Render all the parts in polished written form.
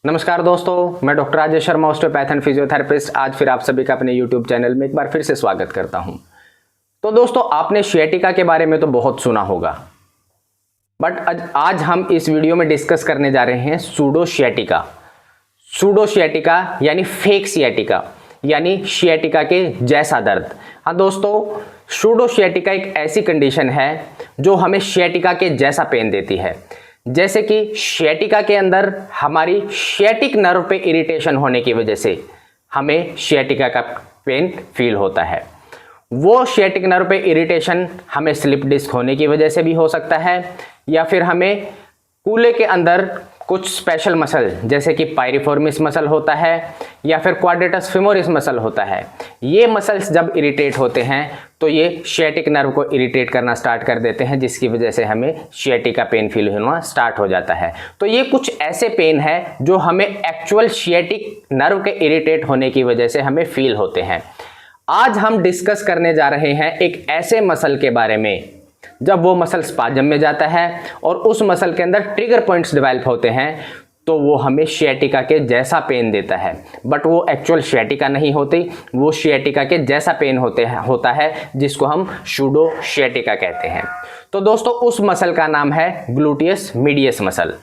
नमस्कार दोस्तों, मैं doctor Rajesh Sharma, osteopath and physiotherapist. आज फिर आप सभी का अपने यूट्यूब चैनल में एक बार फिर से स्वागत करता हूं। तो दोस्तों, आपने सियाटिका के बारे में तो बहुत सुना होगा, बट आज हम इस वीडियो में डिस्कस करने जा रहे हैं सूडो सियाटिका। सूडो सियाटिका यानी फेक सियाटिका, यानी सियाटिका के जैसा दर्द। हाँ दोस्तों, सूडो सियाटिका एक ऐसी कंडीशन है जो हमें सियाटिका के जैसा पेन देती है। जैसे कि सियाटिका के अंदर हमारी सियाटिक नर्व पे इरिटेशन होने की वजह से हमें सियाटिका का पेन फील होता है। वो सियाटिक नर्व पे इरिटेशन हमें स्लिप डिस्क होने की वजह से भी हो सकता है, या फिर हमें कूल्हे के अंदर कुछ स्पेशल मसल जैसे कि पायरिफॉर्मिस मसल होता है या फिर क्वाड्रेटस फिमोरिस मसल होता है। ये मसल्स जब इरिटेट होते हैं तो ये सियाटिक नर्व को इरिटेट करना स्टार्ट कर देते हैं, जिसकी वजह से हमें सियाटिका पेन फील होना स्टार्ट हो जाता है। तो ये कुछ ऐसे पेन है जो हमें एक्चुअल सियाटिक नर्व के इरिटेट होने की वजह से हमें फील होते हैं। आज हम डिस्कस करने जा रहे हैं एक ऐसे मसल के बारे में जब वो मसल स्पाज्म में जाता है और उस मसल के अंदर ट्रिगर पॉइंट्स डेवलप होते हैं तो वो हमें सियाटिका के जैसा पेन देता है, बट वो एक्चुअल सियाटिका नहीं होती, वो सियाटिका के जैसा पेन होता है जिसको हम सूडो सियाटिका कहते हैं। तो दोस्तों, उस मसल का नाम है gluteus medius muscle.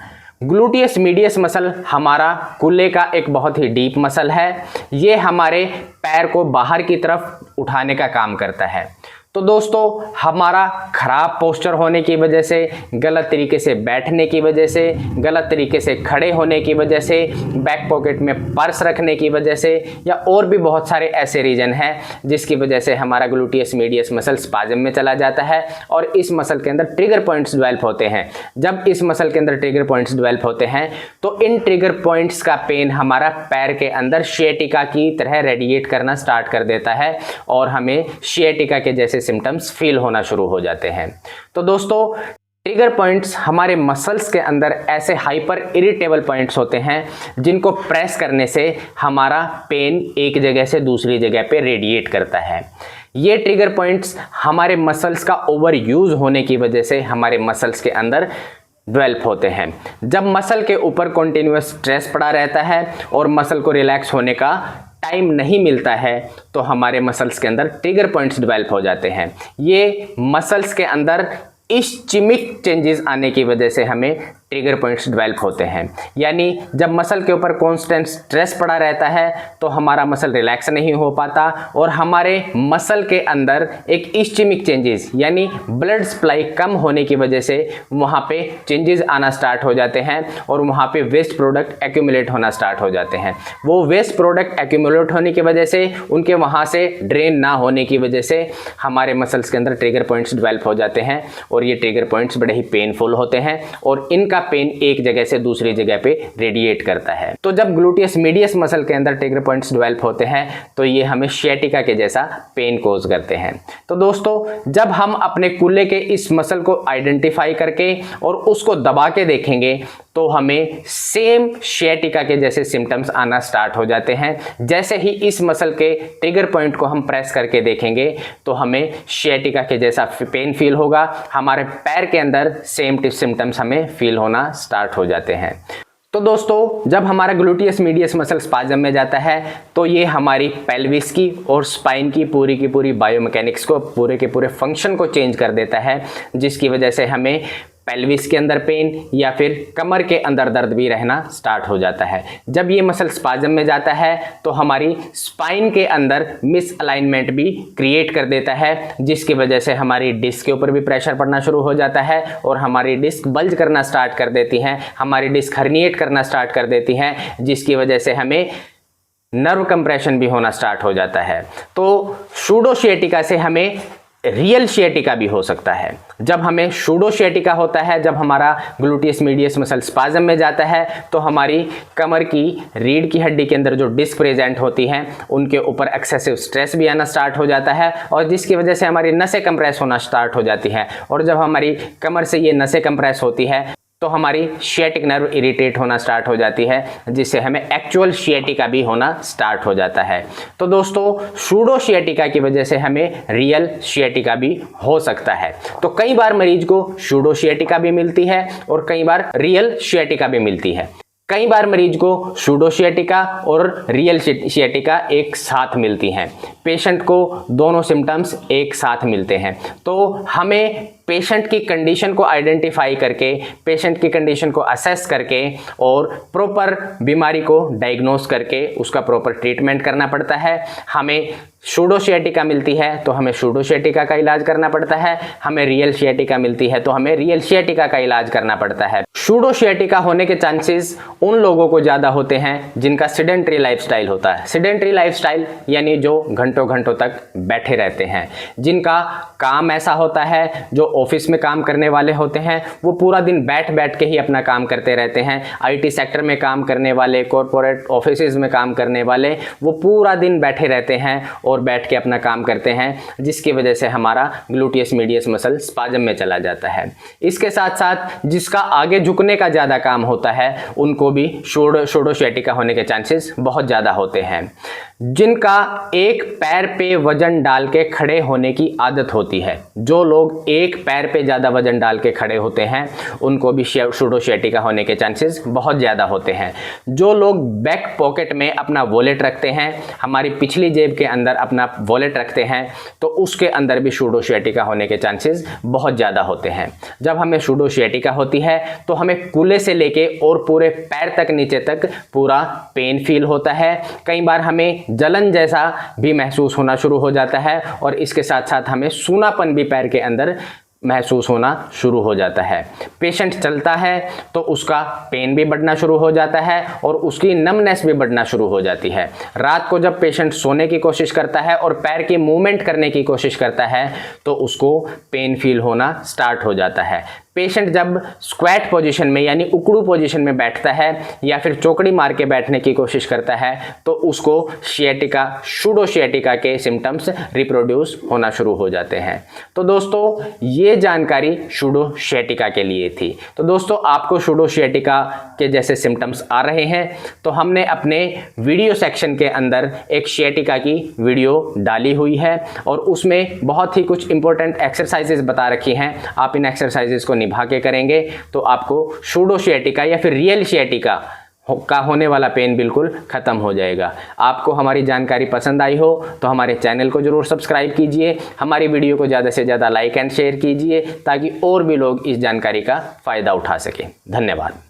Gluteus medius muscle हमारा कूल्हे का एक बहुत ही डीप मसल है। ये हमारे पैर को बाहर की तरफ उठाने का काम करता है। तो दोस्तों, हमारा खराब पोस्चर होने की वजह से, गलत तरीके से बैठने की वजह से, गलत तरीके से खड़े होने की वजह से, बैक पॉकेट में पर्स रखने की वजह से, या और भी बहुत सारे ऐसे रीजन हैं जिसकी वजह से हमारा ग्लूटियस मीडियस मसल स्पाज्म में चला जाता है और इस मसल के अंदर ट्रिगर पॉइंट्स डेवलप होते हैं। जब इस मसल के अंदर ट्रिगर पॉइंट्स डेवलप होते हैं तो इन ट्रिगर पॉइंट्स का पेन हमारा पैर के अंदर सियाटिका की तरह रेडिएट करना स्टार्ट कर देता है और हमें सियाटिका के जैसे सिम्टम्स फील होना शुरू हो जाते हैं। तो दोस्तों, ट्रिगर पॉइंट्स हमारे मसल्स के अंदर ऐसे हाइपर इरिटेबल पॉइंट्स होते हैं जिनको प्रेस करने से हमारा पेन एक जगह से दूसरी जगह पे रेडिएट करता है। ये ट्रिगर पॉइंट्स हमारे मसल्स का ओवर यूज होने की वजह से हमारे मसल्स के अंदर डेवलप होते हैं। जब मसल के ऊपर कॉन्टिन्यूअस स्ट्रेस पड़ा रहता है और मसल को रिलैक्स होने का टाइम नहीं मिलता है तो हमारे मसल्स के अंदर ट्रिगर पॉइंट्स डेवलप हो जाते हैं। ये मसल्स के अंदर इस्चेमिक चेंजेस आने की वजह से हमें ट्रिगर पॉइंट्स डेवलप होते हैं। यानी जब मसल के ऊपर कांस्टेंट स्ट्रेस पड़ा रहता है तो हमारा मसल रिलैक्स नहीं हो पाता और हमारे मसल के अंदर एक इस्चेमिक चेंजेस यानी ब्लड सप्लाई कम होने की वजह से वहाँ पे चेंजेस आना स्टार्ट हो जाते हैं और वहाँ पे वेस्ट प्रोडक्ट एक्यूमुलेट होना स्टार्ट हो जाते हैं। वो वेस्ट प्रोडक्ट एक्यूमुलेट होने की वजह से, उनके वहाँ से ड्रेन ना होने की वजह से हमारे मसल्स के अंदर ट्रिगर पॉइंट्स डेवलप हो जाते हैं और ये ट्रिगर पॉइंट्स बड़े ही पेनफुल होते हैं और इनका पेन एक जगह से दूसरी जगह पे रेडिएट करता है। तो जब ग्लूटियस मीडियस मसल के अंदर ट्रिगर पॉइंट्स डेवलप होते हैं तो ये हमें सियाटिका के जैसा पेन कोज करते हैं। तो दोस्तों, जब हम अपने कूल्हे के इस मसल को आइडेंटिफाई करके और उसको दबा के देखेंगे तो हमें सेम सियाटिका के जैसे सिम्टम्स आना स्टार्ट हो जाते हैं। जैसे ही इस मसल के ट्रिगर पॉइंट को हम प्रेस करके देखेंगे तो हमें सियाटिका के जैसा पेन फील होगा। हमारे पैर के अंदर सेम सिम्टम्स हमें फील होना स्टार्ट हो जाते हैं। तो दोस्तों, जब हमारा ग्लूटियस मीडियस मसल स्पाज्म में जाता है तो ये हमारी पेल्विस की और स्पाइन की पूरी बायोमैकेनिक्स को, पूरे के पूरे फंक्शन को चेंज कर देता है, जिसकी वजह से हमें पेल्विस के अंदर पेन या फिर कमर के अंदर दर्द भी रहना स्टार्ट हो जाता है। जब ये मसल स्पाज्म में जाता है तो हमारी स्पाइन के अंदर मिस अलाइनमेंट भी क्रिएट कर देता है, जिसकी वजह से हमारी डिस्क के ऊपर भी प्रेशर पड़ना शुरू हो जाता है और हमारी डिस्क बल्ज करना स्टार्ट कर देती हैं, हमारी डिस्क हर्निएट करना स्टार्ट कर देती हैं, जिसकी वजह से हमें नर्व कंप्रेशन भी होना स्टार्ट हो जाता है। तो सूडो सियाटिका से हमें रियल सियाटिका भी हो सकता है। जब हमें सूडो सियाटिका होता है, जब हमारा ग्लूटियस मीडियस मसल स्पाज्म में जाता है तो हमारी कमर की रीढ़ की हड्डी के अंदर जो डिस्क प्रेजेंट होती हैं उनके ऊपर एक्सेसिव स्ट्रेस भी आना स्टार्ट हो जाता है और जिसकी वजह से हमारी नसें कंप्रेस होना स्टार्ट हो जाती हैं। और जब हमारी कमर से ये नसें कंप्रेस होती है तो हमारी सियाटिक नर्व इरिटेट होना स्टार्ट हो जाती है, जिससे हमें एक्चुअल सियाटिका भी होना स्टार्ट हो जाता है। तो दोस्तों, सूडो सियाटिका की वजह से हमें रियल सियाटिका भी हो सकता है। तो कई बार मरीज को सूडो सियाटिका भी मिलती है और कई बार रियल सियाटिका भी मिलती है। कई बार मरीज को सूडो सियाटिका और रियल सियाटिका एक साथ मिलती हैं, पेशेंट को दोनों सिम्टम्स एक साथ मिलते हैं। तो हमें पेशेंट की कंडीशन को आइडेंटिफाई करके, पेशेंट की कंडीशन को असेस करके और प्रॉपर बीमारी को डायग्नोस करके उसका प्रॉपर ट्रीटमेंट करना पड़ता है। हमें सूडो सियाटिका मिलती है तो हमें सूडो सियाटिका का इलाज करना पड़ता है, हमें रियल सियाटिका मिलती है तो हमें रियल सियाटिका का इलाज करना पड़ता है। सूडो सियाटिका होने के चांसेस उन लोगों को ज़्यादा होते हैं जिनका सेडेंटरी लाइफस्टाइल होता है। सेडेंटरी लाइफस्टाइल यानी जो घंटों घंटों तक बैठे रहते हैं, जिनका काम ऐसा होता है, जो ऑफिस में काम करने वाले होते हैं वो पूरा दिन बैठ बैठ के ही अपना काम करते रहते हैं। आईटी सेक्टर में काम करने वाले, कॉरपोरेट ऑफिसेज में काम करने वाले, वो पूरा दिन बैठे रहते हैं और बैठ के अपना काम करते हैं, जिसकी वजह से हमारा ग्लूटियस मीडियस मसल स्पाज्म में चला जाता है। इसके साथ साथ जिसका आगे झुकने का ज़्यादा काम होता है उनको भी सूडो सियाटिका होने के चांसेस बहुत ज़्यादा होते हैं। जिनका एक पैर पे वजन डाल के खड़े होने की आदत होती है, जो लोग एक पैर पे ज़्यादा वजन डाल के खड़े होते हैं उनको भी सूडो सियाटिका होने के चांसेस बहुत ज़्यादा होते हैं। जो लोग बैक पॉकेट में अपना वॉलेट रखते हैं, हमारी पिछली जेब के अंदर अपना वॉलेट रखते हैं, तो उसके अंदर भी सूडो सियाटिका होने के चांसेस बहुत ज़्यादा होते हैं। जब हमें सूडो सियाटिका होती है तो हमें कूल्हे से लेके और पूरे पैर तक नीचे तक पूरा पेन फील होता है। कई बार हमें जलन जैसा भी महसूस होना शुरू हो जाता है और इसके साथ साथ हमें सूनापन भी पैर के अंदर महसूस होना शुरू हो जाता है। पेशेंट चलता है तो उसका पेन भी बढ़ना शुरू हो जाता है और उसकी नमनेस भी बढ़ना शुरू हो जाती है। रात को जब पेशेंट सोने की कोशिश करता है और पैर की मूवमेंट करने की कोशिश करता है तो उसको पेन फील होना स्टार्ट हो जाता है। पेशेंट जब स्क्वैट पोजीशन में यानी उकड़ू पोजीशन में बैठता है या फिर चौकड़ी मार के बैठने की कोशिश करता है तो उसको सियाटिका, सूडो सियाटिका के सिम्टम्स रिप्रोड्यूस होना शुरू हो जाते हैं। तो दोस्तों ये जानकारी सूडो सियाटिका के लिए थी। तो दोस्तों आपको सूडो सियाटिका के जैसे सिम्टम्स आ रहे हैं तो हमने अपने वीडियो सेक्शन के अंदर एक सियाटिका की वीडियो डाली हुई है और उसमें बहुत ही कुछ इंपॉर्टेंट एक्सरसाइजेज बता रखी हैं। आप इन एक्सरसाइजेज को निभा के करेंगे तो आपको सूडो सियाटिका या फिर रियल सियाटिका का होने वाला पेन बिल्कुल खत्म हो जाएगा। आपको हमारी जानकारी पसंद आई हो तो हमारे चैनल को जरूर सब्सक्राइब कीजिए, हमारी वीडियो को ज़्यादा से ज़्यादा लाइक एंड शेयर कीजिए ताकि और भी लोग इस जानकारी का फ़ायदा उठा सकें। धन्यवाद।